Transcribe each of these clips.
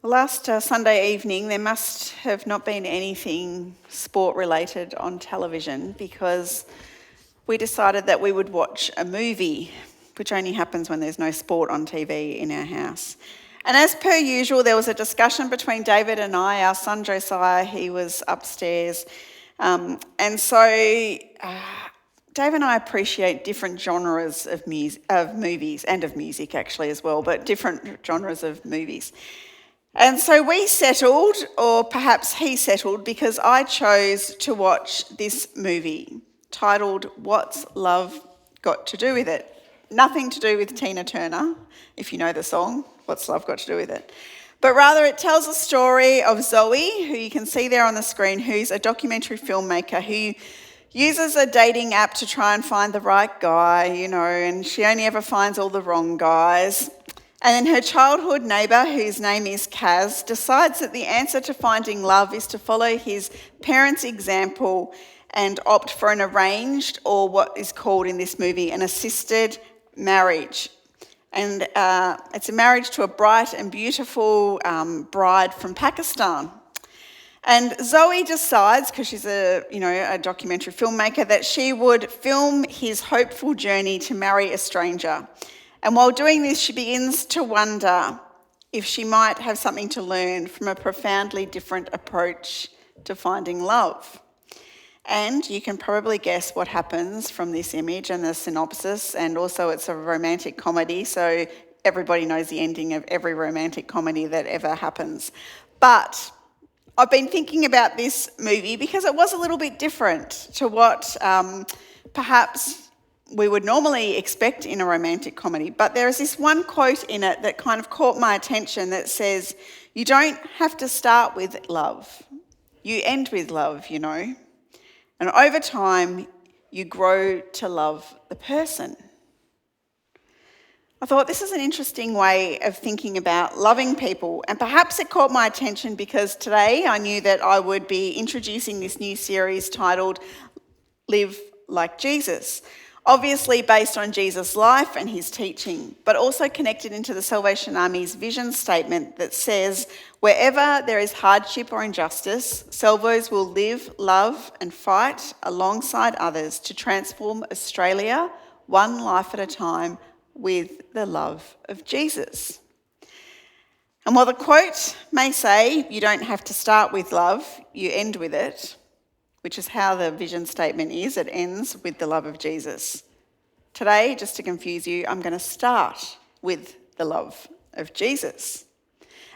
Last Sunday evening, there must have not been anything sport-related on television because we decided that we would watch a movie, which only happens when there's no sport on TV in our house. And as per usual, there was a discussion between David and I. Our son Josiah, he was upstairs. Dave and I appreciate different genres of movies and of music actually as well, but different genres of movies. And so we settled, or perhaps he settled, because I chose to watch this movie titled What's Love Got to Do with It? Nothing to do with Tina Turner, if you know the song, What's Love Got to Do with It? But rather it tells a story of Zoe, who you can see there on the screen, who's a documentary filmmaker who uses a dating app to try and find the right guy, and she only ever finds all the wrong guys. And then her childhood neighbour, whose name is Kaz, decides that the answer to finding love is to follow his parents' example and opt for an arranged, or what is called in this movie, an assisted marriage. And it's a marriage to a bright and beautiful bride from Pakistan. And Zoe decides, because she's a documentary filmmaker, that she would film his hopeful journey to marry a stranger. And while doing this, she begins to wonder if she might have something to learn from a profoundly different approach to finding love. And you can probably guess what happens from this image and the synopsis, and also it's a romantic comedy, so everybody knows the ending of every romantic comedy that ever happens. But I've been thinking about this movie because it was a little bit different to what perhaps we would normally expect in a romantic comedy. But there is this one quote in it that kind of caught my attention that says, you don't have to start with love. You end with love, And over time, you grow to love the person. I thought this is an interesting way of thinking about loving people, and perhaps it caught my attention because today I knew that I would be introducing this new series titled Live Like Jesus. Obviously based on Jesus' life and his teaching, but also connected into the Salvation Army's vision statement that says, wherever there is hardship or injustice, Salvos will live, love and fight alongside others to transform Australia one life at a time with the love of Jesus. And while the quote may say, you don't have to start with love, you end with it, which is how the vision statement is. It ends with the love of Jesus. Today, just to confuse you, I'm going to start with the love of Jesus.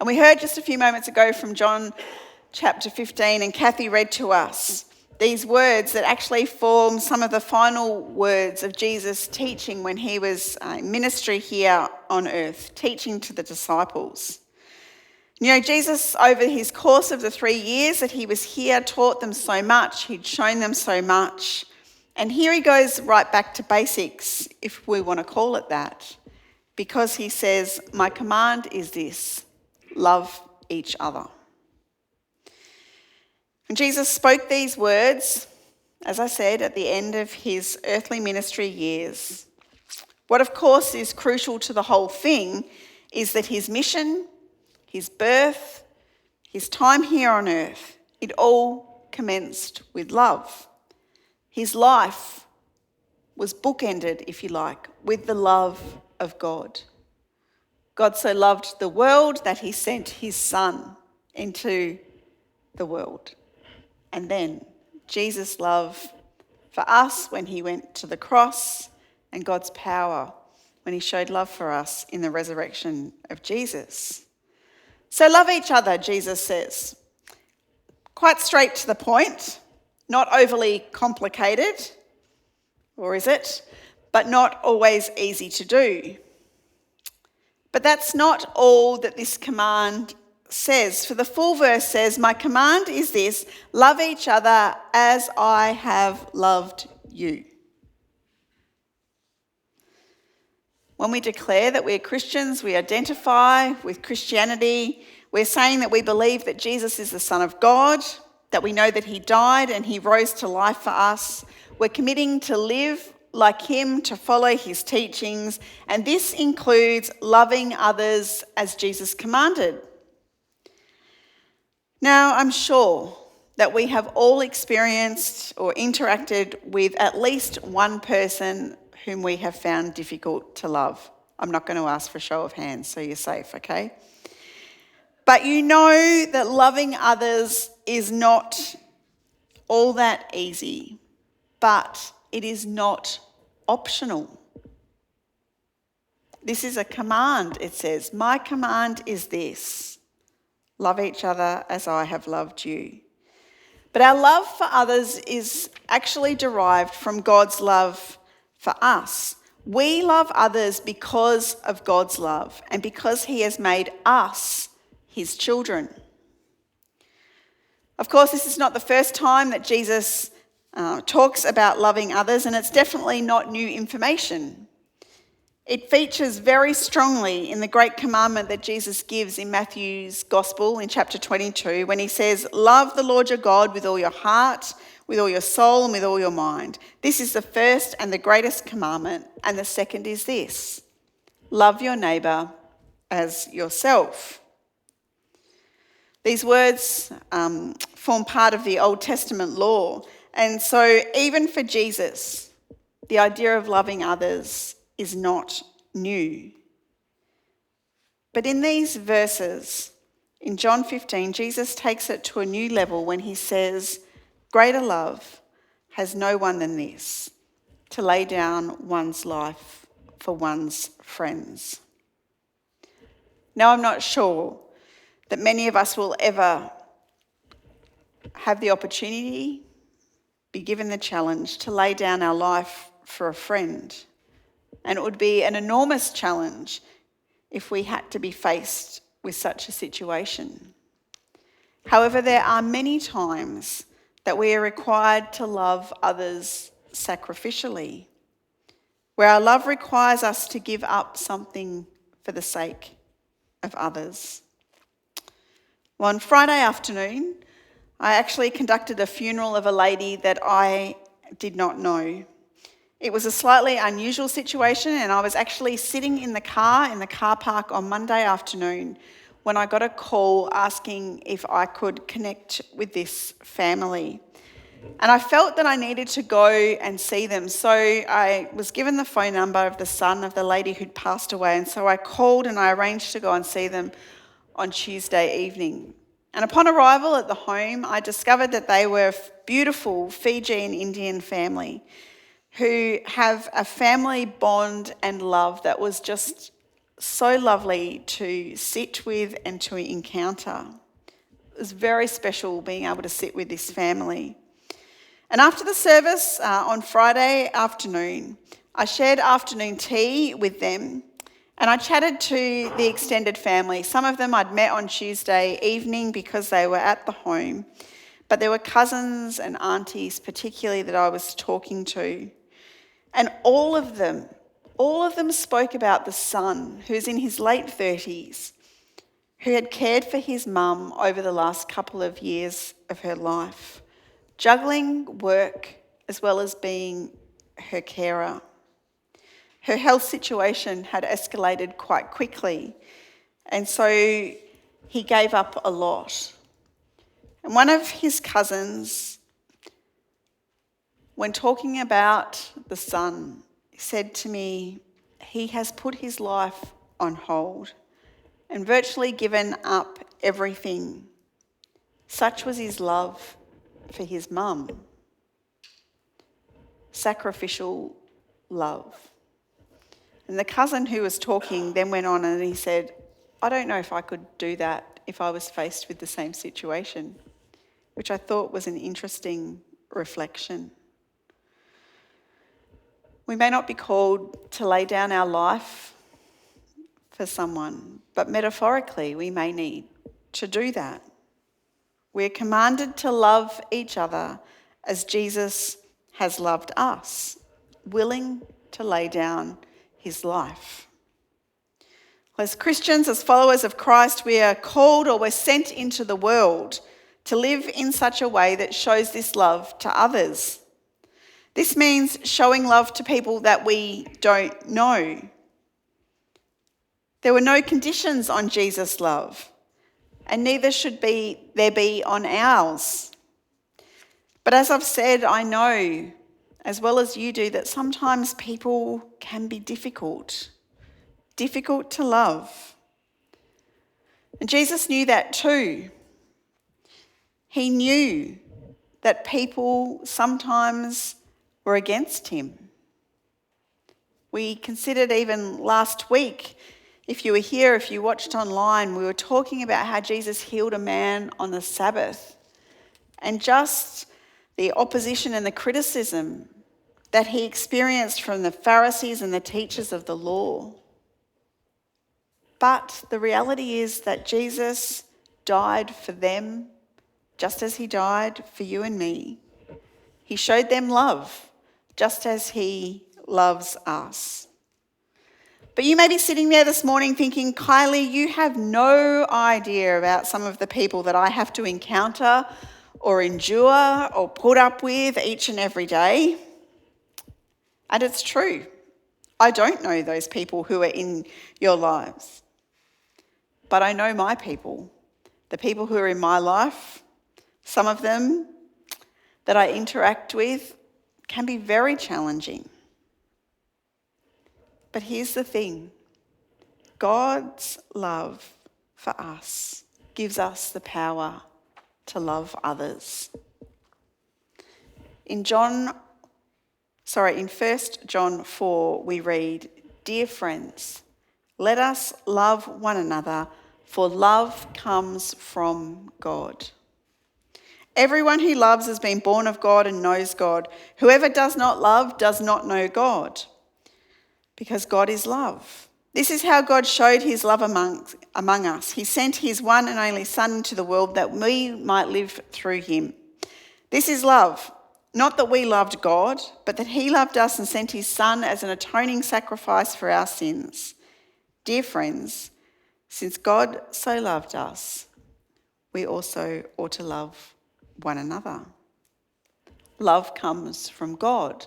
And we heard just a few moments ago from John chapter 15, and Kathy read to us these words that actually form some of the final words of Jesus' teaching when he was in ministry here on earth, teaching to the disciples. Jesus, over his course of the 3 years that he was here, taught them so much. He'd shown them so much. And here he goes right back to basics, if we want to call it that, because he says, my command is this, love each other. And Jesus spoke these words, as I said, at the end of his earthly ministry years. What, of course, is crucial to the whole thing is that his mission, his birth, his time here on earth, it all commenced with love. His life was bookended, if you like, with the love of God. God so loved the world that he sent his Son into the world. And then Jesus' love for us when he went to the cross, and God's power when he showed love for us in the resurrection of Jesus. So love each other, Jesus says. Quite straight to the point, not overly complicated, or is it? But not always easy to do. But that's not all that this command says. For the full verse says, my command is this, love each other as I have loved you. When we declare that we're Christians, we identify with Christianity. We're saying that we believe that Jesus is the Son of God, that we know that he died and he rose to life for us. We're committing to live like him, to follow his teachings, and this includes loving others as Jesus commanded. Now, I'm sure that we have all experienced or interacted with at least one person whom we have found difficult to love. I'm not going to ask for a show of hands, so you're safe, okay? But you know that loving others is not all that easy, but it is not optional. This is a command, it says. My command is this: love each other as I have loved you. But our love for others is actually derived from God's love for us. We love others because of God's love and because he has made us his children. Of course, this is not the first time that Jesus talks about loving others, and it's definitely not new information. It features very strongly in the great commandment that Jesus gives in Matthew's Gospel in chapter 22 when he says, love the Lord your God with all your heart, with all your soul and with all your mind. This is the first and the greatest commandment, and the second is this: love your neighbour as yourself. These words form part of the Old Testament law, and so even for Jesus, the idea of loving others is not new. But in these verses, in John 15, Jesus takes it to a new level when he says, greater love has no one than this, to lay down one's life for one's friends. Now, I'm not sure that many of us will ever have the opportunity, be given the challenge to lay down our life for a friend. And it would be an enormous challenge if we had to be faced with such a situation. However, there are many times that we are required to love others sacrificially, where our love requires us to give up something for the sake of others. Well, on Friday afternoon, I actually conducted a funeral of a lady that I did not know. It was a slightly unusual situation, and I was actually sitting in the car park on Monday afternoon when I got a call asking if I could connect with this family. And I felt that I needed to go and see them. So I was given the phone number of the son of the lady who'd passed away, and so I called and I arranged to go and see them on Tuesday evening. And upon arrival at the home, I discovered that they were a beautiful Fijian Indian family who have a family bond and love that was just so lovely to sit with and to encounter. It was very special being able to sit with this family. And after the service on Friday afternoon, I shared afternoon tea with them, and I chatted to the extended family. Some of them I'd met on Tuesday evening because they were at the home, but there were cousins and aunties particularly that I was talking to. And all of them spoke about the son who's in his late 30s, who had cared for his mum over the last couple of years of her life, juggling work as well as being her carer. Her health situation had escalated quite quickly, and so he gave up a lot. And one of his cousins, when talking about the son, said to me, he has put his life on hold and virtually given up everything. Such was his love for his mum. Sacrificial love. And the cousin who was talking then went on and he said, I don't know if I could do that if I was faced with the same situation, which I thought was an interesting reflection. We may not be called to lay down our life for someone, but metaphorically we may need to do that. We're commanded to love each other as Jesus has loved us, willing to lay down his life. As Christians, as followers of Christ, we are called or we're sent into the world to live in such a way that shows this love to others. This means showing love to people that we don't know. There were no conditions on Jesus' love. and neither should there be on ours. But as I've said, I know, as well as you do, that sometimes people can be difficult to love. And Jesus knew that too. He knew that people sometimes were against him. We considered even last week, if you were here, if you watched online, we were talking about how Jesus healed a man on the Sabbath, and just the opposition and the criticism that he experienced from the Pharisees and the teachers of the law. But the reality is that Jesus died for them just as he died for you and me. He showed them love just as he loves us. But you may be sitting there this morning thinking, Kylie, you have no idea about some of the people that I have to encounter or endure or put up with each and every day. And it's true. I don't know those people who are in your lives. But I know my people, the people who are in my life. Some of them that I interact with can be very challenging. But here's the thing. God's love for us gives us the power to love others. In 1 John 4, we read, "Dear friends, let us love one another, for love comes from God. Everyone who loves has been born of God and knows God. Whoever does not love does not know God, because God is love. This is how God showed his love among us. He sent his one and only Son into the world that we might live through him. This is love, not that we loved God, but that he loved us and sent his Son as an atoning sacrifice for our sins. Dear friends, since God so loved us, we also ought to love one another." Love comes from God.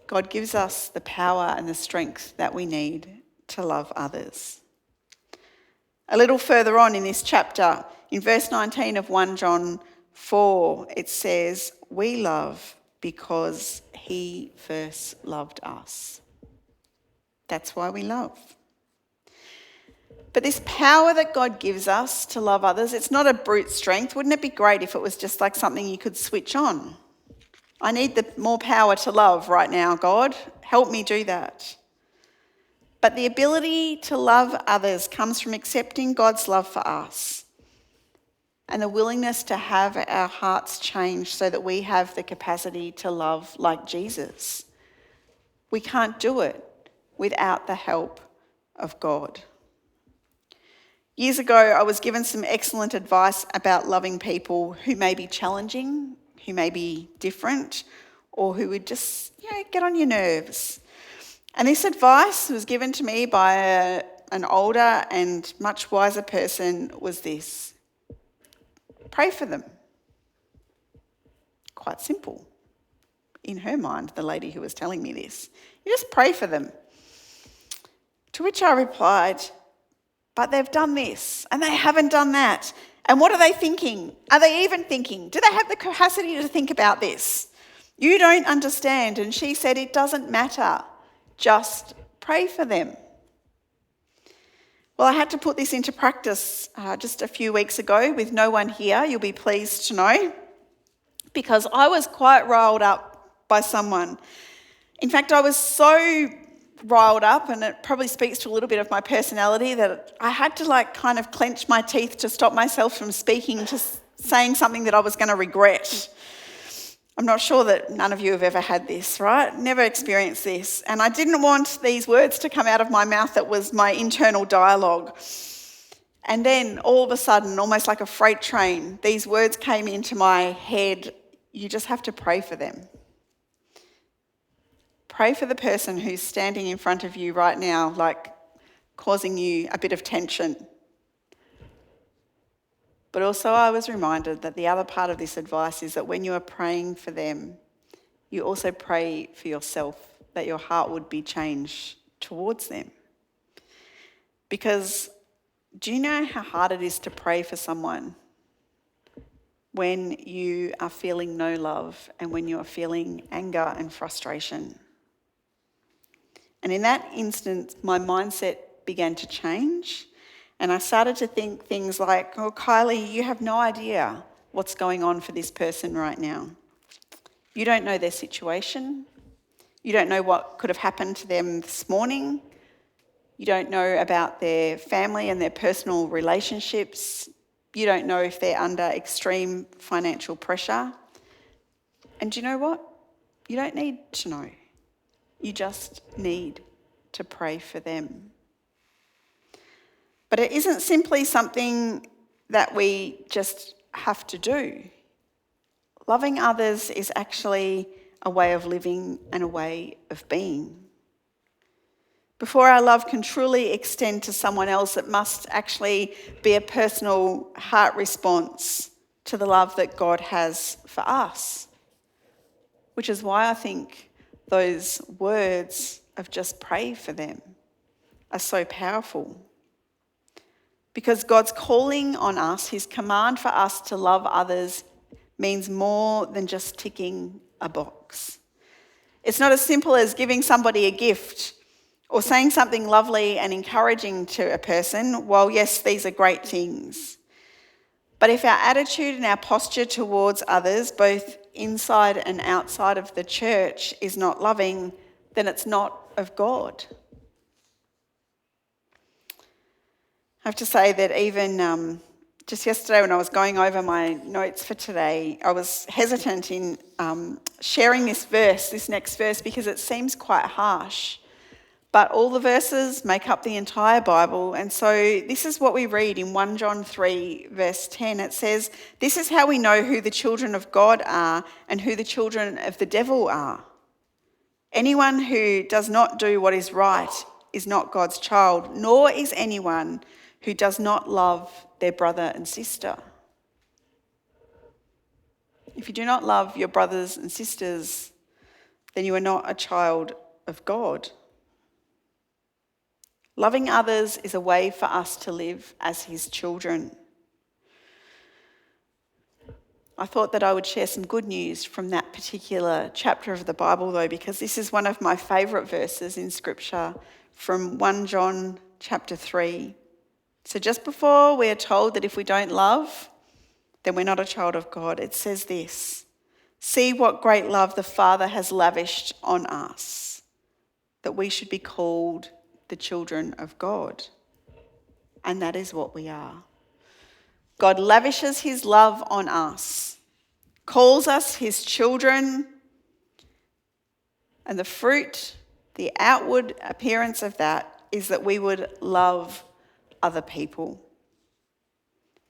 God gives us the power and the strength that we need to love others. A little further on in this chapter, in verse 19 of 1 John 4, it says, "We love because he first loved us." That's why we love. But this power that God gives us to love others, it's not a brute strength. Wouldn't it be great if it was just like something you could switch on? I need more power to love right now, God. Help me do that. But the ability to love others comes from accepting God's love for us and the willingness to have our hearts changed so that we have the capacity to love like Jesus. We can't do it without the help of God. Years ago, I was given some excellent advice about loving people who may be challenging, who may be different, or who would just, get on your nerves. And this advice was given to me by an older and much wiser person was this: pray for them. Quite simple. In her mind, the lady who was telling me this. You just pray for them. To which I replied, but they've done this and they haven't done that. And what are they thinking? Are they even thinking? Do they have the capacity to think about this? You don't understand. And she said, it doesn't matter. Just pray for them. Well, I had to put this into practice just a few weeks ago with no one here, you'll be pleased to know, because I was quite riled up by someone. In fact, I was so riled up, and it probably speaks to a little bit of my personality, that I had to kind of clench my teeth to stop myself from speaking, to saying something that I was going to regret. I'm not sure that none of you have ever had this, right? Never experienced this. And I didn't want these words to come out of my mouth that was my internal dialogue. And then all of a sudden, almost like a freight train, these words came into my head. You just have to pray for them. Pray for the person who's standing in front of you right now, causing you a bit of tension. But also I was reminded that the other part of this advice is that when you are praying for them, you also pray for yourself, that your heart would be changed towards them. Because Do you know how hard it is to pray for someone when you are feeling no love and when you are feeling anger and frustration? And in that instance, my mindset began to change, and I started to think things like, oh, Kylie, you have no idea what's going on for this person right now. You don't know their situation. You don't know what could have happened to them this morning. You don't know about their family and their personal relationships. You don't know if they're under extreme financial pressure. And do you know what? You don't need to know. You just need to pray for them. But it isn't simply something that we just have to do. Loving others is actually a way of living and a way of being. Before our love can truly extend to someone else, it must actually be a personal heart response to the love that God has for us. Which is why I think those words of just pray for them are so powerful. Because God's calling on us, his command for us to love others, means more than just ticking a box. It's not as simple as giving somebody a gift or saying something lovely and encouraging to a person. While yes, these are great things. But if our attitude and our posture towards others, both inside and outside of the church, is not loving, then it's not of God. I have to say that even just yesterday when I was going over my notes for today, I was hesitant in sharing this next verse, because it seems quite harsh. But all the verses make up the entire Bible. And so this is what we read in 1 John 3 verse 10. It says, "This is how we know who the children of God are and who the children of the devil are. Anyone who does not do what is right is not God's child, nor is anyone who does not love their brother and sister." If you do not love your brothers and sisters, then you are not a child of God. Loving others is a way for us to live as his children. I thought that I would share some good news from that particular chapter of the Bible, though, because this is one of my favourite verses in Scripture from 1 John chapter 3. So just before we are told that if we don't love, then we're not a child of God, it says this: "See what great love the Father has lavished on us, that we should be called the children of God." And that is what we are. God lavishes his love on us, calls us his children, and the fruit, the outward appearance of that, is that we would love other people.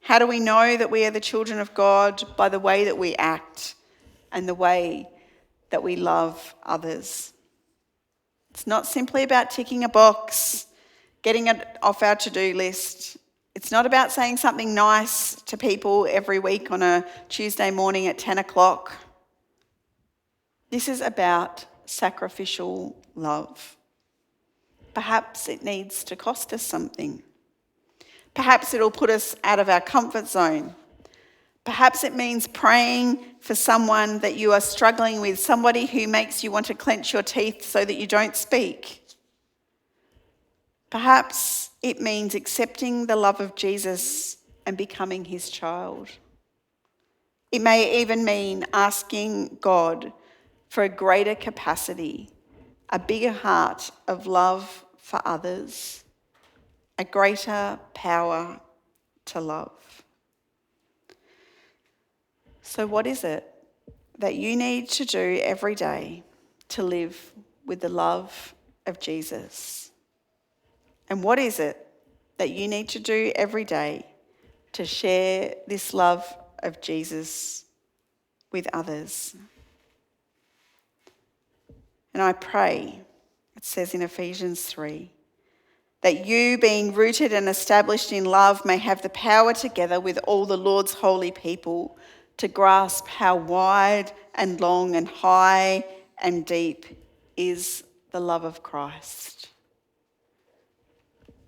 How do we know that we are the children of God? By the way that we act and the way that we love others. It's not simply about ticking a box, getting it off our to-do list. It's not about saying something nice to people every week on a Tuesday morning at 10 o'clock. This is about sacrificial love. Perhaps it needs to cost us something. Perhaps it'll put us out of our comfort zone. Perhaps it means praying for someone that you are struggling with, somebody who makes you want to clench your teeth so that you don't speak. Perhaps it means accepting the love of Jesus and becoming his child. It may even mean asking God for a greater capacity, a bigger heart of love for others, a greater power to love. So what is it that you need to do every day to live with the love of Jesus? And what is it that you need to do every day to share this love of Jesus with others? And I pray, it says in Ephesians 3, that you, being rooted and established in love, may have the power together with all the Lord's holy people to grasp how wide and long and high and deep is the love of Christ.